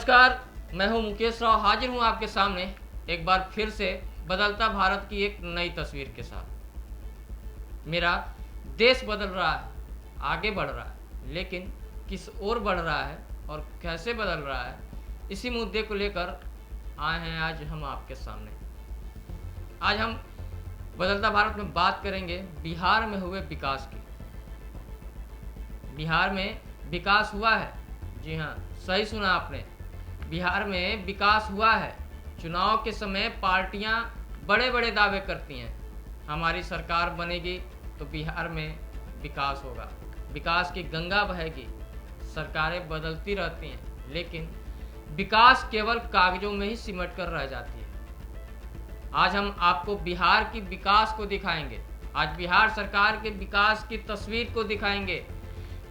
नमस्कार, मैं हूं मुकेश राव, हाजिर हूं आपके सामने एक बार फिर से बदलता भारत की एक नई तस्वीर के साथ। मेरा देश बदल रहा है, आगे बढ़ रहा है, लेकिन किस ओर बढ़ रहा है और कैसे बदल रहा है, इसी मुद्दे को लेकर आए हैं आज हम आपके सामने। आज हम बदलता भारत में बात करेंगे बिहार में हुए विकास की। बिहार में विकास हुआ है, जी हाँ, सही सुना आपने, बिहार में विकास हुआ है। चुनाव के समय पार्टियां बड़े बड़े दावे करती हैं, हमारी सरकार बनेगी तो बिहार में विकास होगा, विकास की गंगा बहेगी। सरकारें बदलती रहती हैं, लेकिन विकास केवल कागजों में ही सिमट कर रह जाती है। आज हम आपको बिहार की विकास को दिखाएंगे, आज बिहार सरकार के विकास की तस्वीर को दिखाएंगे।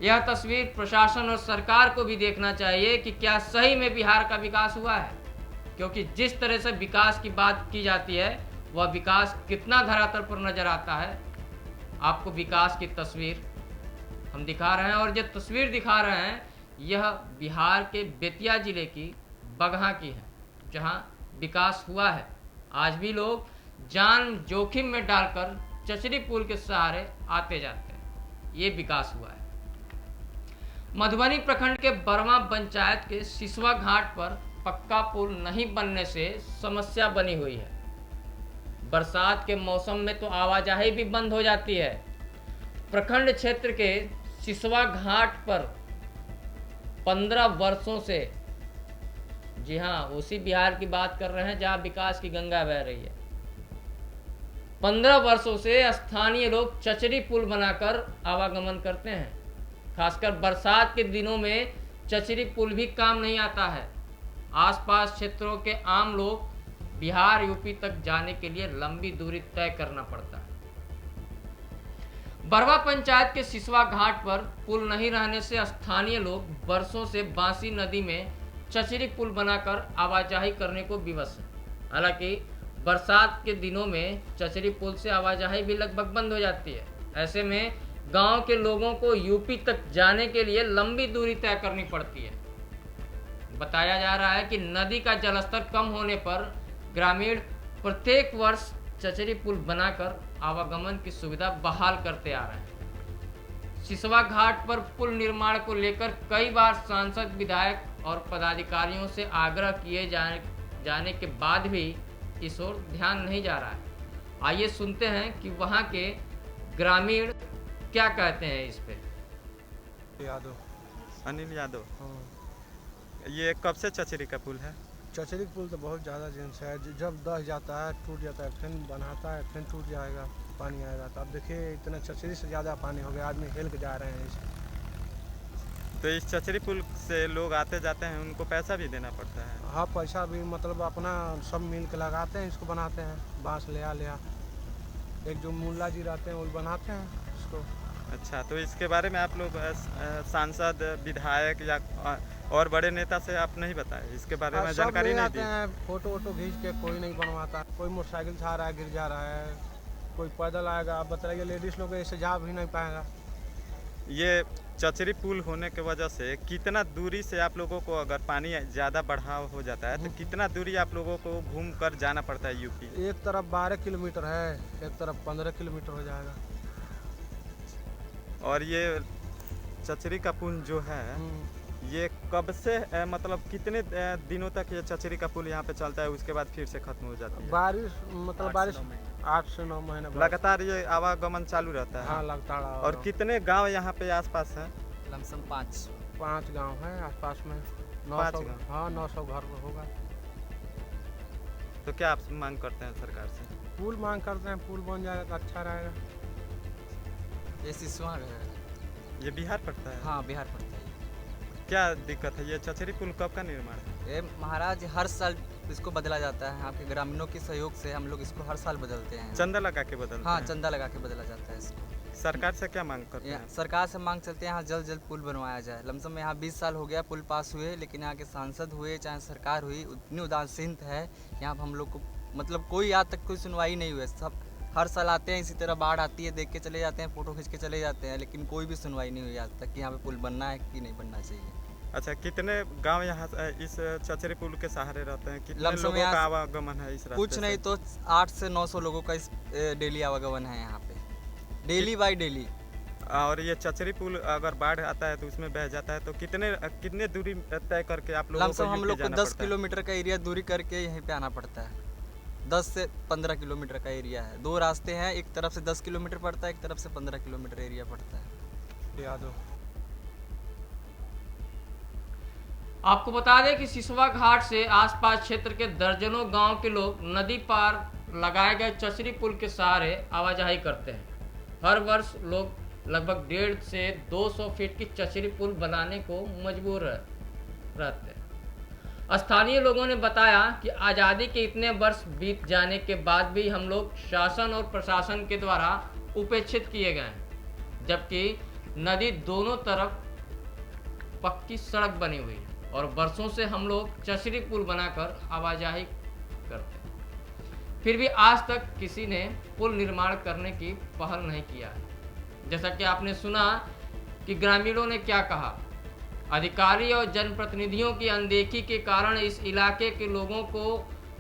यह तस्वीर प्रशासन और सरकार को भी देखना चाहिए कि क्या सही में बिहार का विकास हुआ है, क्योंकि जिस तरह से विकास की बात की जाती है वह विकास कितना धरातल पर नजर आता है। आपको विकास की तस्वीर हम दिखा रहे हैं, और जो तस्वीर दिखा रहे हैं यह बिहार के बेतिया जिले की बगहा की है, जहां विकास हुआ है। आज भी लोग जान जोखिम में डालकर चचरी पुल के सहारे आते जाते हैं, ये विकास हुआ है। मधुबनी प्रखंड के बरवा पंचायत के सिसवा घाट पर पक्का पुल नहीं बनने से समस्या बनी हुई है। बरसात के मौसम में तो आवाजाही भी बंद हो जाती है। प्रखंड क्षेत्र के सिसवा घाट पर 15 वर्षों से, जी हाँ, उसी बिहार की बात कर रहे हैं जहां विकास की गंगा बह रही है, 15 वर्षों से स्थानीय लोग चचरी पुल बनाकर आवागमन करते हैं। खासकर बरसात के दिनों में चचरी पुल भी काम नहीं आता है। आसपास क्षेत्रों के आम लोग बिहार यूपी तक जाने के लिए लंबी दूरी तय करना पड़ता है। बरवा पंचायत के सिसवा घाट पर पुल नहीं रहने से स्थानीय लोग वर्षों से बांसी नदी में चचरी पुल बनाकर आवाजाही करने को विवश है। हालांकि बरसात के दिनों में चचरी पुल से आवाजाही भी लगभग बंद हो जाती है। ऐसे में गांव के लोगों को यूपी तक जाने के लिए लंबी दूरी तय करनी पड़ती है। बताया जा रहा है कि नदी का जलस्तर कम होने पर ग्रामीण प्रत्येक वर्ष चचरी पुल बनाकर आवागमन की सुविधा बहाल करते आ रहे हैं। सिसवा घाट पर पुल निर्माण को लेकर कई बार सांसद, विधायक और पदाधिकारियों से आग्रह किए जाने के बाद भी इस ओर ध्यान नहीं जा रहा है। आइए सुनते हैं कि वहां के ग्रामीण क्या कहते हैं इस पे। यादव, अनिल यादव। हाँ। ये कब से चचरी का पुल है? चचरी पुल तो बहुत ज़्यादा दिन से है। जब दह जाता है, टूट जाता है, फिर बनाता है, फिर टूट जाएगा, पानी आएगा। तो अब देखिए इतना चचरी से ज़्यादा पानी हो गया, आदमी हिल के जा रहे हैं इसे। तो इस चचरी पुल से लोग आते जाते हैं, उनको पैसा भी देना पड़ता है? हाँ, पैसा भी, मतलब अपना सब मिल के लगाते हैं, इसको बनाते हैं, बांस ले आ। एक जो मुल्ला जी रहते हैं वो बनाते हैं इसको। अच्छा, तो इसके बारे में आप लोग सांसद, विधायक या और बड़े नेता से आप नहीं बताए इसके बारे में? जानकारी नहीं दी? फोटो वोटो खींच के कोई नहीं बनवाता। कोई मोटरसाइकिल से आ रहा है, गिर जा रहा है, कोई पैदल आएगा। आप बताइए, लेडीज लोग ऐसे जा भी नहीं पाएगा। ये चचरी पुल होने की वजह से कितना दूरी से आप लोगों को, अगर पानी ज़्यादा बढ़ाव हो जाता है तो कितना दूरी आप लोगों को घूम कर जाना पड़ता है यूपी? एक तरफ 12 किलोमीटर है, एक तरफ 15 किलोमीटर हो जाएगा। और ये चचरी का पुल जो है, ये कब से मतलब कितने दिनों तक ये चचरी का पुल यहाँ पे चलता है, उसके बाद फिर से खत्म हो जाती है? बारिश 8 से 9 महीने लगातार ये आवागमन चालू रहता है? हाँ, लगातार। और कितने गांव यहाँ पे आसपास है? लमसम 5 गांव है आसपास में। 5 गाँव? हाँ, 900 घर होगा। तो क्या आप मांग करते हैं सरकार से? पुल मांग करते हैं, पुल बन जाएगा तो अच्छा रहेगा। ये सिसवा है। ये बिहार पड़ता है? हाँ, बिहार पड़ता है। क्या दिक्कत है? ये चचरी पुल कब का निर्माण है? ये महाराज हर साल इसको बदला जाता है। आपके ग्रामीणों के सहयोग से हम लोग इसको हर साल बदलते हैं। चंदा लगा के बदलते हाँ, हैं? चंदा लगा के बदला जाता है इसको। सरकार से क्या मांग करते हैं? सरकार से मांग चलते हैं यहाँ जल्द पुल बनवाया जाए। लमसम यहाँ 20 साल हो गया पुल पास हुए, लेकिन यहाँ के सांसद हुए चाहे सरकार हुई, उतनी उदासीन है यहाँ पर हम लोग को, मतलब कोई आज तक कोई सुनवाई नहीं हुई। सब हर साल आते हैं, इसी तरह बाढ़ आती है, देख के चले जाते हैं, फोटो खींच के चले जाते हैं, लेकिन कोई भी सुनवाई नहीं हुई आज तक कि यहाँ पे पुल बनना है कि नहीं बनना चाहिए। अच्छा, कितने गांव यहाँ इस चचरी पुल के सहारे रहते हैं? कितने लमसम लोगों यहाँ का आवागमन है इस रास्ते कुछ नहीं से? तो 8 से 900 लोगों का इस डेली आवागमन है यहाँ पे, डेली बाई डेली। और ये चचरी पुल अगर बाढ़ आता है तो उसमें बह जाता है, तो कितने दूरी तय करके आप लोगों लमसम को हम यूपी लोग को जाना 10 पड़ता है? किलोमीटर का एरिया दूरी करके यहीं पे आना पड़ता है। 10 से 15 किलोमीटर का एरिया है, 2 रास्ते हैं, एक तरफ से 10 किलोमीटर पड़ता है, एक तरफ से 15 किलोमीटर एरिया पड़ता है। यादव। आपको बता दें कि सिसवा घाट से आसपास क्षेत्र के दर्जनों गांव के लोग नदी पार लगाए गए चचरी पुल के सहारे आवाजाही करते हैं। हर वर्ष लोग लगभग 150 से 200 फीट की चचरी पुल बनाने को मजबूर रहते हैं। स्थानीय लोगों ने बताया कि आज़ादी के इतने वर्ष बीत जाने के बाद भी हम लोग शासन और प्रशासन के द्वारा उपेक्षित किए गए हैं, जबकि नदी दोनों तरफ पक्की सड़क बनी हुई है और बरसों से हम लोग चचरी पुल बनाकर आवाजाही करते हैं, फिर भी आज तक किसी ने पुल निर्माण करने की पहल नहीं किया है। जैसा कि आपने सुना कि ग्रामीणों ने क्या कहा, अधिकारी और जनप्रतिनिधियों की अनदेखी के कारण इस इलाके के लोगों को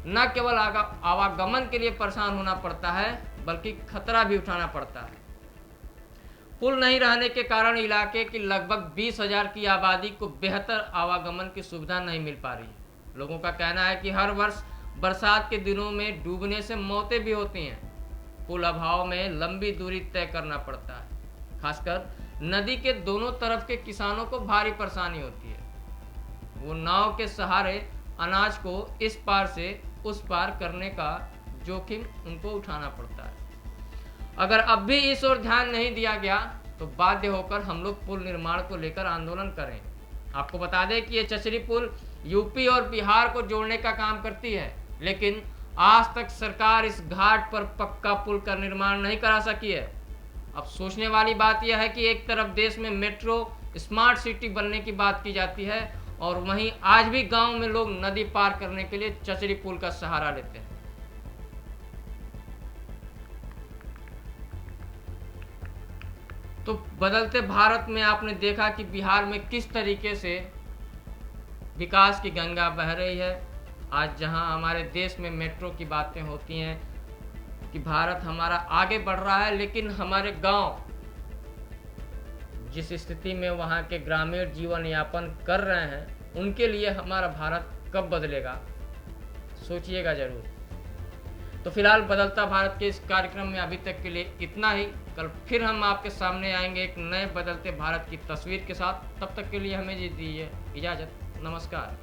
न केवल आवागमन के लिए परेशान होना पड़ता है, बल्कि खतरा भी उठाना पड़ता है। पुल नहीं रहने के कारण इलाके की लगभग 20,000 की आबादी को बेहतर आवागमन की सुविधा नहीं मिल पा रही है। लोगों का कहना है कि हर वर्ष बरसात के दिनों में डूबने से मौतें भी होती हैं। पुल अभाव में लंबी दूरी तय करना पड़ता है, खासकर नदी के दोनों तरफ के किसानों को भारी परेशानी होती है। वो नाव के सहारे अनाज को इस पार से उस पार करने का जोखिम उनको उठाना पड़ता है। अगर अब भी इस ओर ध्यान नहीं दिया गया तो बाध्य होकर हम लोग पुल निर्माण को लेकर आंदोलन करें। आपको बता दें कि ये चचरी पुल यूपी और बिहार को जोड़ने का काम करती है, लेकिन आज तक सरकार इस घाट पर पक्का पुल का निर्माण नहीं करा सकी है। अब सोचने वाली बात यह है कि एक तरफ देश में मेट्रो स्मार्ट सिटी बनने की बात की जाती है और वहीं आज भी गांव में लोग नदी पार करने के लिए चचरी पुल का सहारा लेते हैं। तो बदलते भारत में आपने देखा कि बिहार में किस तरीके से विकास की गंगा बह रही है। आज जहां हमारे देश में मेट्रो की बातें होती हैं कि भारत हमारा आगे बढ़ रहा है, लेकिन हमारे गांव जिस स्थिति में वहां के ग्रामीण जीवन यापन कर रहे हैं, उनके लिए हमारा भारत कब बदलेगा, सोचिएगा जरूर। तो फिलहाल बदलता भारत के इस कार्यक्रम में अभी तक के लिए इतना ही। कल फिर हम आपके सामने आएंगे एक नए बदलते भारत की तस्वीर के साथ। तब तक के लिए हमें दीजिए इजाज़त। नमस्कार।